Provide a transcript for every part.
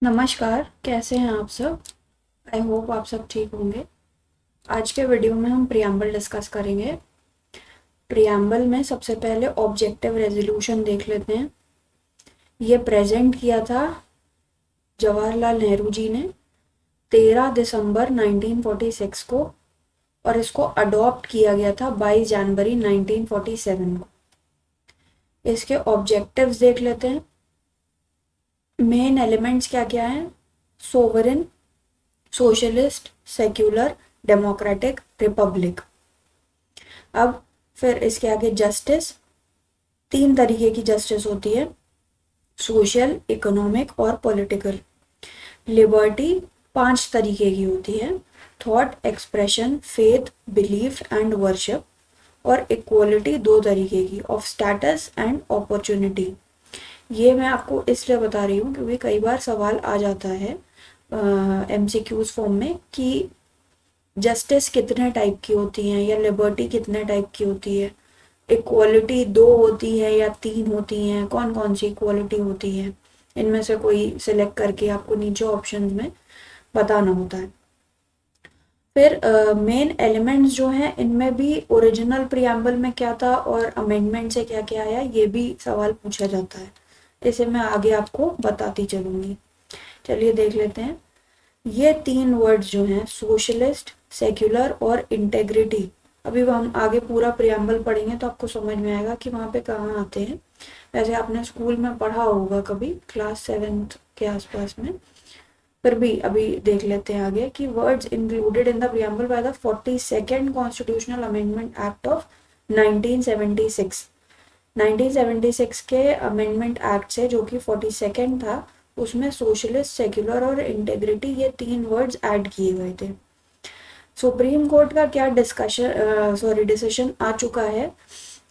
नमस्कार, कैसे हैं आप सब। आई होप आप सब ठीक होंगे। आज के वीडियो में हम प्रियम्बल डिस्कस करेंगे। प्रियम्बल में सबसे पहले ऑब्जेक्टिव रेजोल्यूशन देख लेते हैं। ये प्रेजेंट किया था जवाहरलाल नेहरू जी ने 13 दिसंबर 1946 को, और इसको अडॉप्ट किया गया था 22 जनवरी 1947 को। इसके ऑब्जेक्टिव्स देख लेते हैं। मेन एलिमेंट्स क्या क्या हैं? Sovereign, socialist, secular, democratic, Republic. अब फिर इसके आगे जस्टिस, तीन तरीके की जस्टिस होती है, सोशल, इकोनॉमिक और पॉलिटिकल। लिबर्टी पांच तरीके की होती है, thought, expression, faith, belief and worship. और इक्वलिटी दो तरीके की, ऑफ स्टेटस एंड अपॉर्चुनिटी। ये मैं आपको इसलिए बता रही हूँ क्योंकि कई बार सवाल आ जाता है एमसीक्यूज फॉर्म में कि जस्टिस कितने टाइप की होती हैं या लिबर्टी कितने टाइप की होती है, इक्वालिटी दो होती है या तीन होती हैं, कौन कौन सी इक्वालिटी होती है। इनमें से कोई सिलेक्ट करके आपको नीचे ऑप्शंस में बताना होता है। फिर मेन एलिमेंट्स जो हैं इनमें भी ओरिजिनल प्रियम्बल में क्या था और अमेंडमेंट से क्या क्या आया, ये भी सवाल पूछा जाता है। इसे मैं आगे आपको बताती चलूंगी। चलिए देख लेते हैं। ये तीन वर्ड्स जो हैं, सोशलिस्ट, सेक्युलर और इंटेग्रिटी, अभी हम आगे पूरा प्रियम्बल पढ़ेंगे तो आपको समझ में आएगा कि वहाँ पे कहाँ आते हैं। वैसे आपने स्कूल में पढ़ा होगा कभी, क्लास 7th के आसपास में। फिर भी अभी देख लेते हैं आगे कि words included in the preamble by the 42nd constitutional amendment act of 1976। 1976 के अमेंडमेंट एक्ट से, जो कि 42nd था, उसमें सोशलिस्ट, सेक्युलर और इंटेग्रिटी ये तीन वर्ड्स ऐड किए गए थे। सुप्रीम कोर्ट का क्या डिसीजन आ चुका है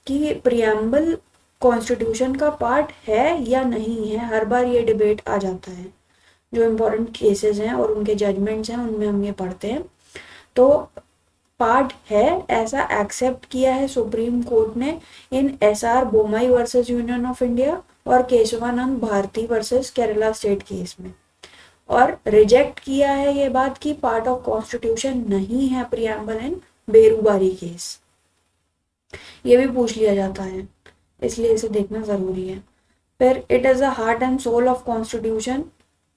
कि प्रियम्बल कॉन्स्टिट्यूशन का पार्ट है या नहीं है। हर बार ये डिबेट आ जाता है। जो इम्पोर्टेंट केसेस हैं और उनके जजमेंट्स हैं उनमें हम ये पढ़ते हैं। तो पार्ट है ऐसा एक्सेप्ट किया है सुप्रीम कोर्ट ने in SR Bommai versus union of India और Kesavananda Bharati versus Kerala state case में। और रिजेक्ट किया है ये बात कि पार्ट ऑफ कॉन्स्टिट्यूशन नहीं है प्रियम्बल इन बेरूबारी केस। ये भी पूछ लिया जाता है, इसलिए इसे देखना जरूरी है। फिर it is the heart and soul of constitution.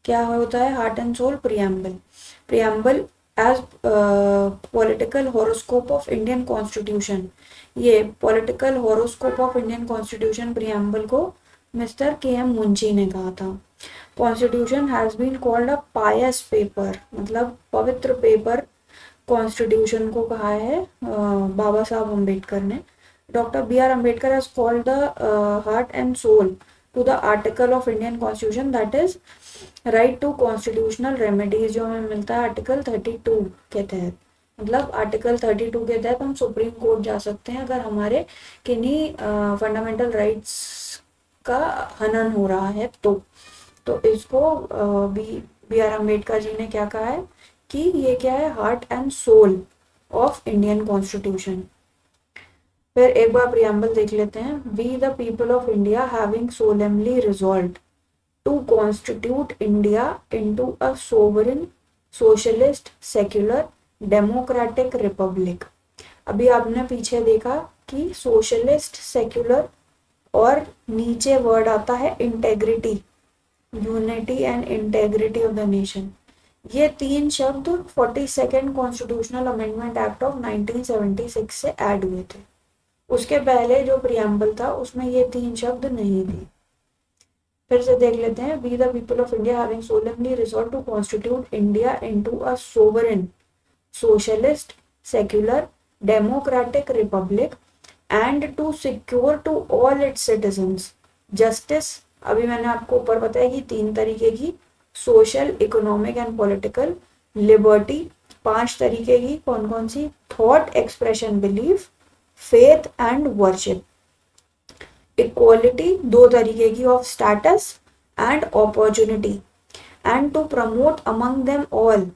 क्या होता है heart and soul? Preamble. Preamble as political horoscope of Indian constitution. ये political horoscope of Indian constitution preamble को मिस्टर के एम मुंशी ने कहा था। Constitution has been called a pious paper, मतलब पवित्र पेपर कॉन्स्टिट्यूशन को कहा है बाबा साहब अम्बेडकर ने। Doctor B R Ambedkar has called the heart and soul to the article of Indian constitution, that is right to constitutional remedies, जो हमें मिलता है आर्टिकल 32 के तहत। मतलब आर्टिकल 32 के तहत हम सुप्रीम कोर्ट जा सकते हैं अगर हमारे किन्हीं फंडामेंटल राइट्स का हनन हो रहा है तो इसको B B R Ambedkar ji ने क्या कहा है कि ये क्या है, heart and soul of Indian constitution. फिर एक बार प्रियम्बल देख लेते हैं। We the people of India having solemnly resolved to constitute India into a sovereign, socialist, secular, democratic republic. अभी आपने पीछे देखा कि सोशलिस्ट, सेक्युलर और नीचे वर्ड आता है integrity, unity and integrity of the nation. ये तीन शब्द 42nd constitutional amendment act of 1976 से ऐड हुए थे। उसके पहले जो प्रियम्बल था उसमें ये तीन शब्द नहीं थे। फिर से देख लेते हैं। We the people of India having solemnly resolved to constitute India into a sovereign, socialist, secular, democratic republic and to secure to all its citizens justice. अभी मैंने आपको ऊपर बताया कि तीन तरीके की, social, economic and political. Liberty पांच तरीके की, कौन कौन सी? Thought, expression, belief, faith and worship. Equality दो तरीके की, of status and opportunity. And to promote among them all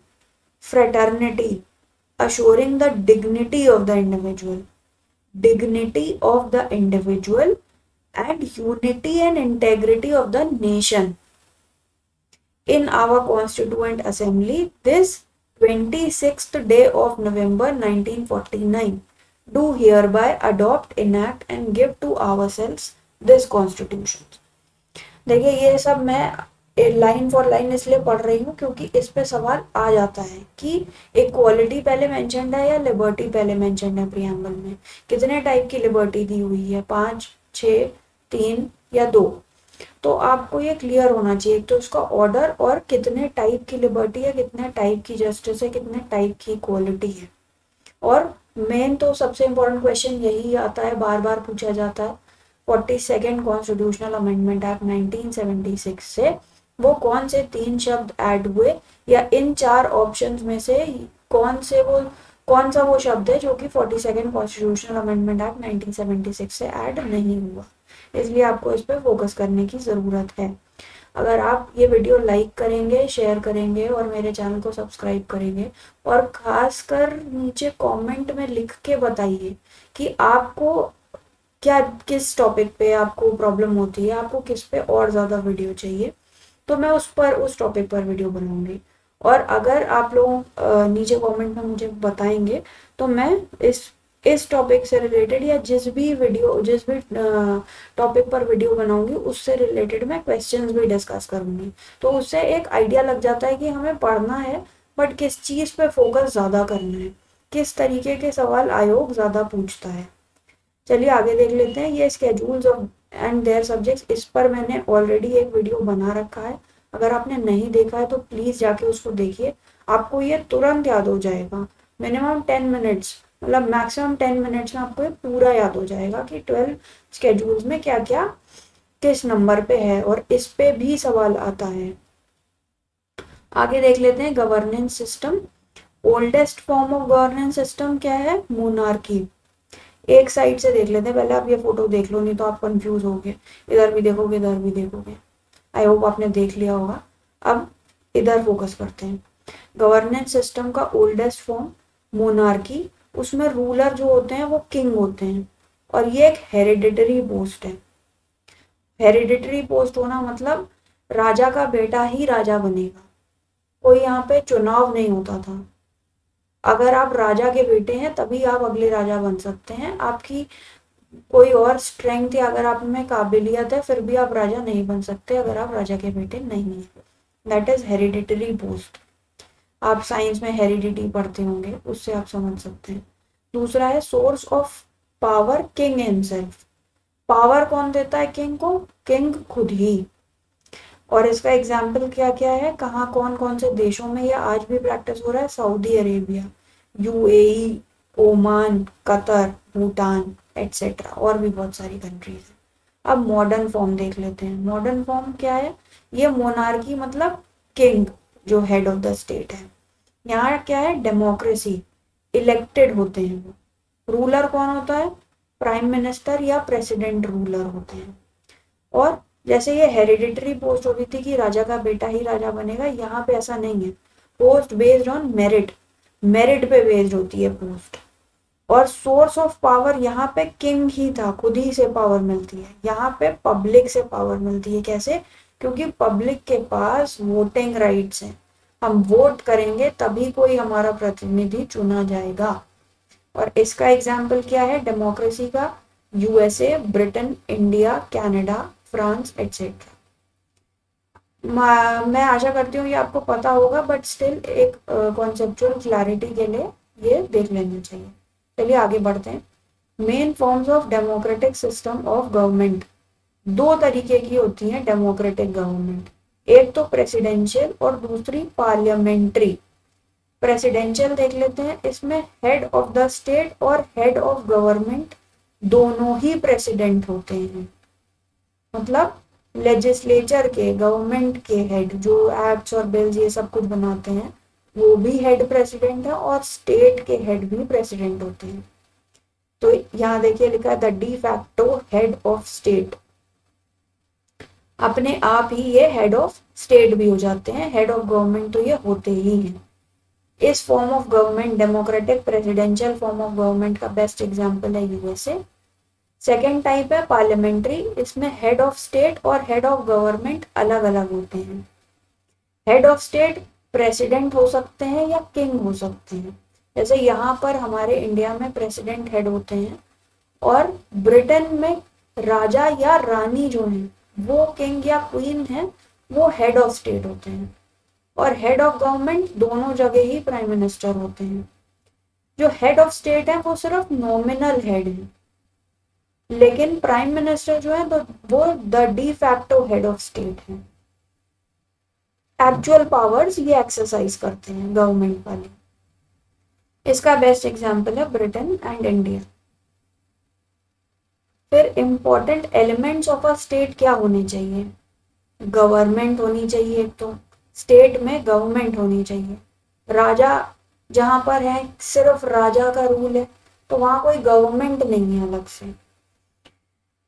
fraternity, assuring the dignity of the individual, dignity of the individual and unity and integrity of the nation. in our constituent assembly this 26th day of November 1949 do hereby adopt, enact and give to ourselves this constitution. देखिए ये सब मैं line for line इसलिए पढ़ रही हूँ क्योंकि इस पे सवाल आ जाता है कि इक्वालिटी पहले मेंशन्ड है या लिबर्टी पहले मेंशन्ड है प्रियम्बल में, कितने टाइप की लिबर्टी दी हुई है, 5, 6, 3 या 2। तो आपको ये क्लियर होना चाहिए तो उसका ऑर्डर और कितने टाइप की लिबर्टी है, कितने टाइप की जस्टिस है, कितने टाइप की इक्वालिटी है। और मेन तो सबसे इम्पोर्टेंट क्वेश्चन यही आता है, बार बार पूछा जाता है 42nd कॉन्स्टिट्यूशनल अमेंडमेंट एक्ट 1976 से वो कौन से 3 शब्द ऐड हुए या इन 4 ऑप्शंस में से कौन सा वो शब्द है जो कि 42nd कॉन्स्टिट्यूशनल अमेंडमेंट एक्ट 1976 से ऐड नहीं हुआ। इसलिए आपको इस पर फोकस करने की ज़रूरत है। अगर आप ये वीडियो लाइक करेंगे, शेयर करेंगे और मेरे चैनल को सब्सक्राइब करेंगे और खासकर नीचे कमेंट में लिख के बताइए कि आपको क्या किस टॉपिक पे आपको प्रॉब्लम होती है, आपको किस पे और ज़्यादा वीडियो चाहिए, तो मैं उस टॉपिक पर वीडियो बनाऊंगी। और अगर आप लोग नीचे कमेंट में मुझे बताएंगे तो मैं इस टॉपिक से रिलेटेड या जिस भी टॉपिक पर वीडियो बनाऊंगी उससे रिलेटेड मैं क्वेश्चंस भी डिस्कस करूंगी। तो उससे एक आइडिया लग जाता है कि हमें पढ़ना है बट किस चीज़ पे फोकस ज़्यादा करना है, किस तरीके के सवाल आयोग ज़्यादा पूछता है। चलिए आगे देख लेते हैं। ये schedules of and their subjects, इस पर मैंने ऑलरेडी एक वीडियो बना रखा है, अगर आपने नहीं देखा है तो प्लीज़ जाके उसको देखिए, आपको ये तुरंत याद हो जाएगा। मिनिमम 10 मिनट्स मतलब मैक्सिमम 10 मिनट्स में आपको ये पूरा याद हो जाएगा कि 12 स्केड्यूल्स में क्या क्या किस नंबर पे है और इस पे भी सवाल आता है। आगे देख लेते हैं governance system. Oldest form of governance system क्या है? मोनार्की। एक साइड से देख लेते हैं, पहले आप ये फोटो देख लो नहीं तो आप कंफ्यूज होगे, इधर भी देखोगे इधर भी देखोगे। आई होप आपने देख लिया होगा। अब इधर फोकस करते हैं। गवर्नेंस सिस्टम का ओल्डेस्ट फॉर्म मोनार्की, उसमें रूलर जो होते हैं वो किंग होते हैं और ये एक हेरिडिटरी पोस्ट है। हेरिडिटरी पोस्ट होना मतलब राजा का बेटा ही राजा बनेगा, कोई यहाँ पे चुनाव नहीं होता था। अगर आप राजा के बेटे हैं तभी आप अगले राजा बन सकते हैं, आपकी कोई और स्ट्रेंथ या अगर आप में काबिलियत है फिर भी आप राजा नहीं बन सकते अगर आप राजा के बेटे नहीं हैं। That is hereditary post. आप साइंस में हेरिडिटी पढ़ते होंगे, उससे आप समझ सकते हैं। दूसरा है source of power, king himself. Power कौन देता है किंग को? किंग खुद ही। और इसका एग्जाम्पल क्या क्या है, कहाँ कौन कौन से देशों में ये आज भी प्रैक्टिस हो रहा है? Saudi Arabia, UAE, Oman, Qatar, Bhutan etcetera, और भी बहुत सारी कंट्रीज है। अब मॉडर्न फॉर्म देख लेते हैं। मॉडर्न फॉर्म क्या है? ये मोनार्की मतलब किंग जो हेड ऑफ द स्टेट है। यहाँ क्या है? डेमोक्रेसी, इलेक्टेड होते हैं वो। रूलर कौन होता है? प्राइम मिनिस्टर या प्रेसिडेंट रूलर होते हैं। और जैसे ये हेरिडिटरी पोस्ट होती थी कि राजा का बेटा ही राजा बनेगा, यहाँ पे ऐसा नहीं है। Post based on merit, merit पे बेस्ड होती है पोस्ट। और सोर्स ऑफ पावर यहाँ पे किंग ही था, खुद ही से पावर मिलती है। यहाँ पे पब्लिक से पावर मिलती है। कैसे? क्योंकि पब्लिक के पास वोटिंग राइट्स हैं, हम वोट करेंगे तभी कोई हमारा प्रतिनिधि चुना जाएगा। और इसका एग्जाम्पल क्या है डेमोक्रेसी का? USA, Britain, India, Canada, France etcetera. मैं आशा करती हूँ ये आपको पता होगा बट स्टिल एक कॉन्सेप्चुअल क्लैरिटी के लिए ये देख लेना चाहिए। चलिए आगे बढ़ते हैं। Main forms of democratic system of government, 2 तरीके की होती है डेमोक्रेटिक गवर्नमेंट, एक तो प्रेसिडेंशियल और दूसरी पार्लियामेंट्री। प्रेसिडेंशियल देख लेते हैं, इसमें हेड ऑफ द स्टेट और हेड ऑफ गवर्नमेंट दोनों ही प्रेसिडेंट होते हैं। मतलब लेजिस्लेचर के, गवर्नमेंट के हेड जो एक्ट्स और बिल्स ये सब कुछ बनाते हैं वो भी हेड प्रेसिडेंट है और स्टेट के हेड भी प्रेसिडेंट होते हैं। तो यहाँ देखिए लिखा है the de facto head of state, अपने आप ही ये हेड ऑफ स्टेट भी हो जाते हैं, हेड ऑफ गवर्नमेंट तो ये होते ही हैं। इस form of government, democratic presidential form of government का बेस्ट एग्जांपल है यूएसए। सेकेंड टाइप है पार्लियामेंट्री, इसमें हेड ऑफ स्टेट और हेड ऑफ गवर्नमेंट अलग अलग होते हैं। हेड ऑफ स्टेट प्रेसिडेंट हो सकते हैं या किंग हो सकते हैं। जैसे यहाँ पर हमारे इंडिया में प्रेसिडेंट हेड होते हैं, और ब्रिटेन में राजा या रानी जो है वो किंग या क्वीन है, वो हेड ऑफ स्टेट होते हैं। और हेड ऑफ गवर्नमेंट दोनों जगह ही प्राइम मिनिस्टर होते हैं। जो हेड ऑफ स्टेट है वो सिर्फ नॉमिनल हेड है, लेकिन प्राइम मिनिस्टर जो है तो वो the de facto head of state है। एक्चुअल पावर्स ये एक्सरसाइज करते हैं गवर्नमेंट वाले। इसका बेस्ट एग्जांपल है ब्रिटेन एंड इंडिया। फिर important elements of a state क्या होने चाहिए? गवर्नमेंट होनी चाहिए एक तो, स्टेट में गवर्नमेंट होनी चाहिए। राजा जहां पर है सिर्फ राजा का रूल है, तो वहां कोई गवर्नमेंट नहीं है अलग से।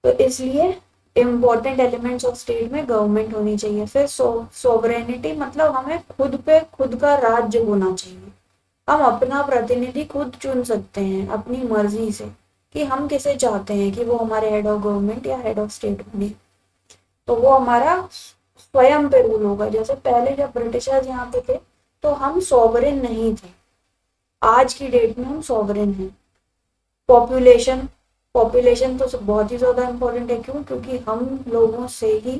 तो इसलिए इम्पोर्टेंट एलिमेंट्स ऑफ स्टेट में गवर्नमेंट होनी चाहिए। फिर सोवरेनिटी मतलब हमें खुद पे खुद का राज्य होना चाहिए। हम अपना प्रतिनिधि खुद चुन सकते हैं अपनी मर्जी से कि हम किसे चाहते हैं कि वो हमारे हेड ऑफ गवर्नमेंट या हेड ऑफ स्टेट बने। तो वो हमारा स्वयं पे रूल होगा। जैसे पहले जब ब्रिटिशर्स यहाँ पे थे तो हम सॉवरेन नहीं थे, आज की डेट में हम सॉवरेन हैं। पॉपुलेशन, पॉपुलेशन तो बहुत ही ज्यादा इम्पोर्टेंट है। क्यों? क्योंकि हम लोगों से ही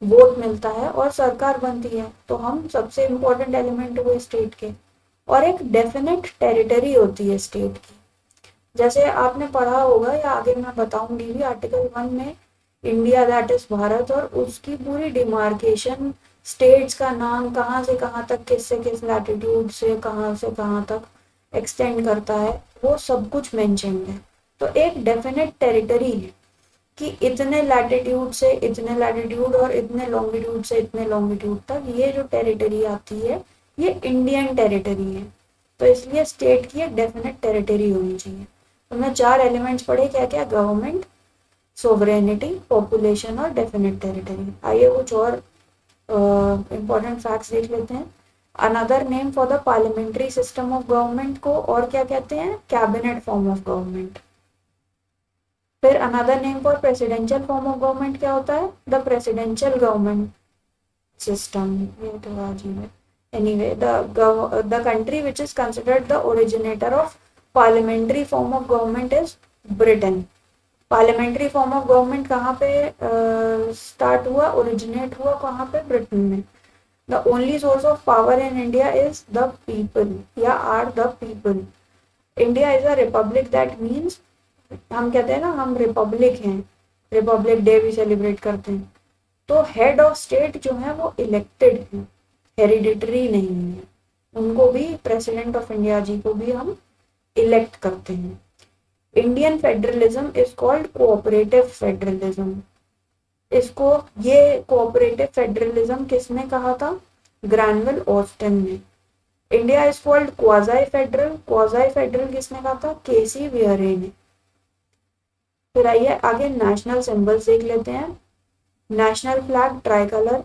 वोट मिलता है और सरकार बनती है, तो हम सबसे इम्पोर्टेंट एलिमेंट हुए स्टेट के। और एक डेफिनेट टेरिटरी होती है स्टेट की। जैसे आपने पढ़ा होगा या आगे मैं बताऊंगी भी, आर्टिकल 1 में इंडिया दैट इज भारत, और उसकी पूरी डिमार्केशन, स्टेट्स का नाम कहाँ से कहाँ तक, किस से किस लैटिट्यूड से कहाँ तक एक्सटेंड करता है, वो सब कुछ मेंशन्ड है। तो एक डेफिनेट टेरिटरी है कि इतने लैटिट्यूड से इतने लैटिट्यूड और इतने लॉन्गिट्यूड से इतने लॉन्गिट्यूड तक ये जो टेरिटरी आती है ये इंडियन टेरिटरी है। तो इसलिए स्टेट की एक डेफिनेट टेरिटरी होनी चाहिए। हमने 4 एलिमेंट्स पढ़े, क्या क्या? गवर्नमेंट, सोवरेनिटी, पॉपुलेशन और डेफिनेट टेरिटरी। आइए कुछ और इम्पोर्टेंट फैक्ट्स देख लेते हैं। Another name for the parliamentary system of government को और क्या कहते हैं? Cabinet form of government. फिर another name for presidential form of government क्या होता है? The presidential government system. ये तो अजीब है। Anyway, the country which is considered the originator of parliamentary form of government is Britain. Parliamentary form of government कहाँ पे स्टार्ट हुआ, ओरिजिनेट हुआ कहाँ पे? ब्रिटेन में। The only source of power in India is the people या are the people. India is a republic, that means हम कहते हैं ना हम रिपब्लिक हैं, रिपब्लिक डे भी सेलिब्रेट करते हैं। तो हेड ऑफ स्टेट जो है वो इलेक्टेड है, हेरिडिटरी नहीं है। उनको भी, प्रेसिडेंट ऑफ इंडिया जी को भी हम इलेक्ट करते हैं। Indian federalism is called cooperative federalism. इसको, ये कोऑपरेटिव फेडरलिज्म किसने कहा था? ग्रैनविल ऑस्टिन ने। India is called quasi federal, quasi federal किसने कहा था? केसी वियरे ने। फिर आइए आगे नेशनल सिंबल्स देख लेते हैं। नेशनल फ्लैग ट्राई कलर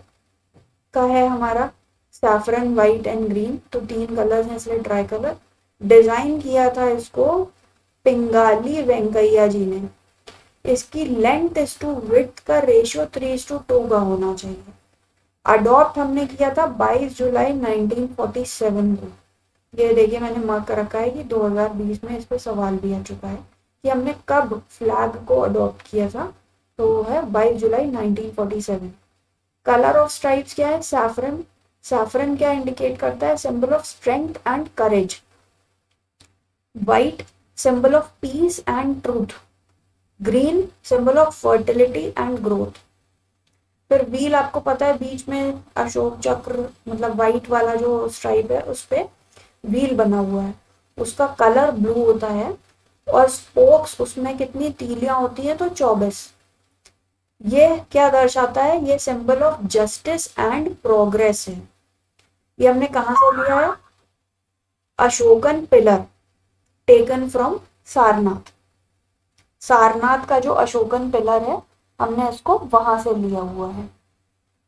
का है हमारा, सैफरन, व्हाइट एंड ग्रीन, तो 3 कलर्स हैं इसलिए ट्राई कलर। डिजाइन किया था इसको पिंगाली वेंकैया जी ने। इसकी लेंथ इज टू विड्थ का रेशियो 3:2 का होना चाहिए। अडॉप्ट हमने किया था 22 जुलाई 1947 को। ये देखिए मैंने मार्क कर रखा है कि 2020 में इस पर सवाल भी आ चुका है कि हमने कब फ्लैग को अडॉप्ट किया था, तो वो है 22 जुलाई 1947। कलर ऑफ स्ट्राइप्स क्या है? सैफरन। सैफरन क्या इंडिकेट करता है? Symbol of strength and courage. White symbol of peace and truth. Green symbol of fertility and growth. फिर व्हील आपको पता है बीच में अशोक चक्र, मतलब व्हाइट वाला जो स्ट्राइप है उस पे व्हील बना हुआ है, उसका कलर ब्लू होता है। और स्पोक्स, उसमें कितनी तीलियां होती है? तो 24। ये क्या दर्शाता है? ये symbol of justice and progress है। ये हमने कहां से लिया है? Ashokan pillar, taken from Sarnath. Sarnath का जो अशोकन पिलर है हमने इसको वहां से लिया हुआ है,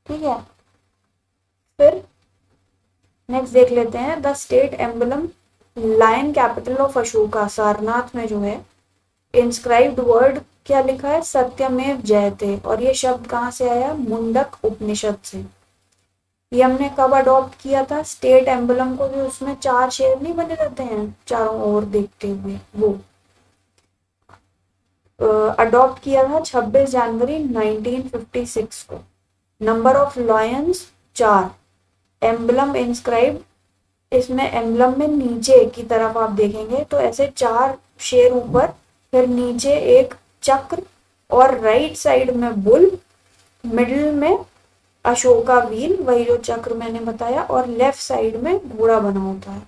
ठीक है। फिर नेक्स्ट देख लेते हैं the state emblem, lion capital of Ashoka, Sarnath में जो है इंस्क्राइब्ड वर्ड क्या लिखा है? सत्यमेव जयते। और ये शब्द कहाँ से आया? मुंडक उपनिषद से। ये हमने कब अडॉप्ट किया था? स्टेट एम्बलम को जो उसमें 4 शेर नहीं बने रहते हैं चारों ओर देखते हुए, वो अडॉप्ट किया था 26 जनवरी 1956 को। Number of lions 4। Emblem inscribe, इसमें एम्बलम में नीचे की तरफ आप देखेंगे तो ऐसे 4 शेर ऊपर, फिर नीचे एक चक्र, और राइट साइड में बुल, मिडिल में अशोका व्हील, वही जो चक्र मैंने बताया, और लेफ्ट साइड में घोड़ा बना होता है।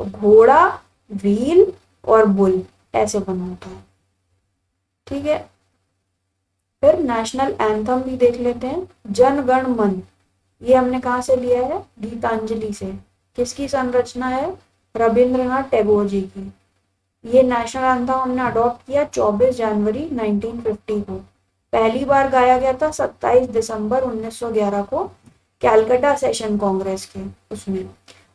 तो घोड़ा, व्हील और बुल ऐसे बना होता है। ठीक है, फिर नेशनल एंथम भी देख लेते हैं। जन गण मन, ये हमने कहाँ से लिया है? गीतांजलि से। किसकी संरचना है? रविंद्रनाथ टैगोर जी की। ये नेशनल एंथम हमने अडॉप्ट किया 24 जनवरी 1950 को। पहली बार गाया गया था 27 दिसंबर 1911 को कैलकाटा सेशन कांग्रेस के उसमें।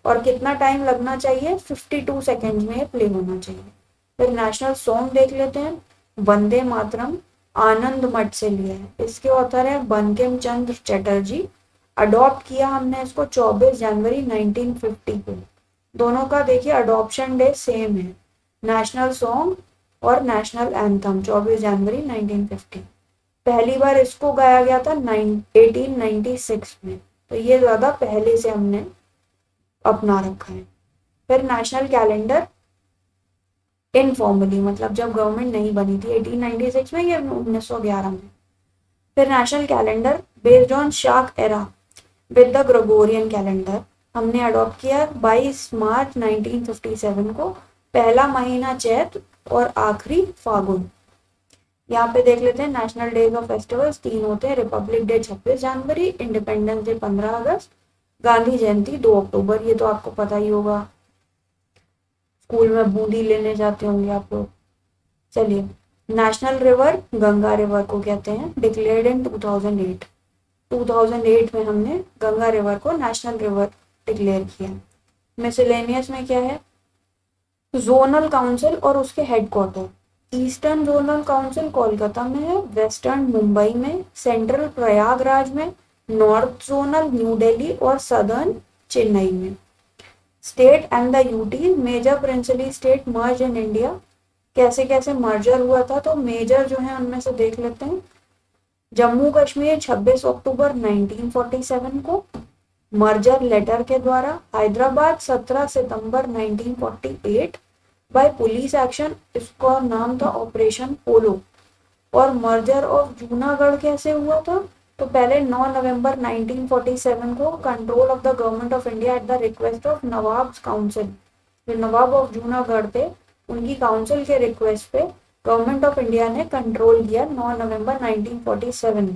और कितना टाइम लगना चाहिए? 52 सेकेंड में प्ले होना चाहिए। फिर नेशनल सॉन्ग देख लेते हैं। वंदे मातरम आनंद मठ से लिया है। इसके ऑथर है बंकिम चंद्र चटर्जी। अडॉप्ट किया हमने इसको 24 जनवरी 1950 को। दोनों का देखिए अडॉप्शन डे सेम है, नेशनल सॉन्ग और नेशनल एंथम 24 जनवरी 1950। पहली बार इसको गाया गया था 1896 में, तो ये ज्यादा पहले से हमने अपना रखा है। फिर नेशनल कैलेंडर इनफॉर्मली, मतलब जब गवर्नमेंट नहीं बनी थी 1896 में या 1911 में। फिर नेशनल कैलेंडर बेस्ड ऑन शाक era with the Gregorian calendar हमने अडॉप्ट किया 22 मार्च 1957 को। पहला महीना चैत और आखिरी फागुन। यहाँ पे देख लेते हैं नेशनल डेज ऑफ फेस्टिवल्स 3 होते हैं। रिपब्लिक डे 26 जनवरी, इंडिपेंडेंस डे 15 अगस्त, गांधी जयंती 2 अक्टूबर। ये तो आपको पता ही होगा, स्कूल में बूंदी लेने जाते होंगे आप लोग। चलिए, नेशनल रिवर गंगा रिवर को कहते हैं, डिक्लेयर्ड इन 2008। 2008 में हमने गंगा रिवर को नेशनल रिवर डिक्लेयर किया। मिसलेनियस में क्या है? जोनल काउंसिल और उसके headquarter. Eastern zonal council Kolkata में है, वेस्टर्न मुंबई में, सेंट्रल प्रयागराज में, नॉर्थ जोनल न्यू दिल्ली और सदर्न चेन्नई में। State and the UT major principally state merge in India. कैसे कैसे मर्जर हुआ था, तो मेजर जो है उनमें से देख लेते हैं। जम्मू कश्मीर 26 अक्टूबर 1947 को मर्जर लेटर के द्वारा। हैदराबाद 17 सितंबर 1948 बाय पुलिस एक्शन, इसका नाम था ऑपरेशन पोलो। और मर्जर ऑफ जूनागढ़ कैसे हुआ था, तो पहले 9 नवंबर 1947 को control of the government of India at the request of Nawab council. जो नवाब ऑफ जूनागढ़ थे उनकी काउंसिल के रिक्वेस्ट पे गवर्नमेंट ऑफ इंडिया ने कंट्रोल किया 9 नवंबर 1947।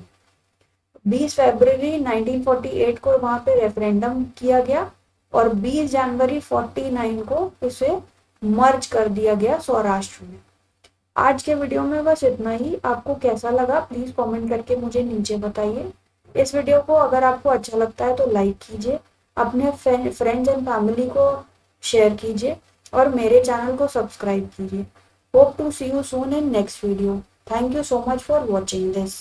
20 फरवरी 1948 को वहां पे रेफरेंडम किया गया और 20 जनवरी 49 को इसे मर्ज कर दिया गया स्वराष्ट्र में। आज के वीडियो में बस इतना ही। आपको कैसा लगा प्लीज कमेंट करके मुझे नीचे बताइए। इस वीडियो को अगर आपको अच्छा लगता है तो लाइक कीजिए, अपने फ्रेंड्स एंड फैमिली को शेयर कीजिए और मेरे चैनल को सब्सक्राइब कीजिए। Hope to see you soon in next video. Thank you so much for watching this.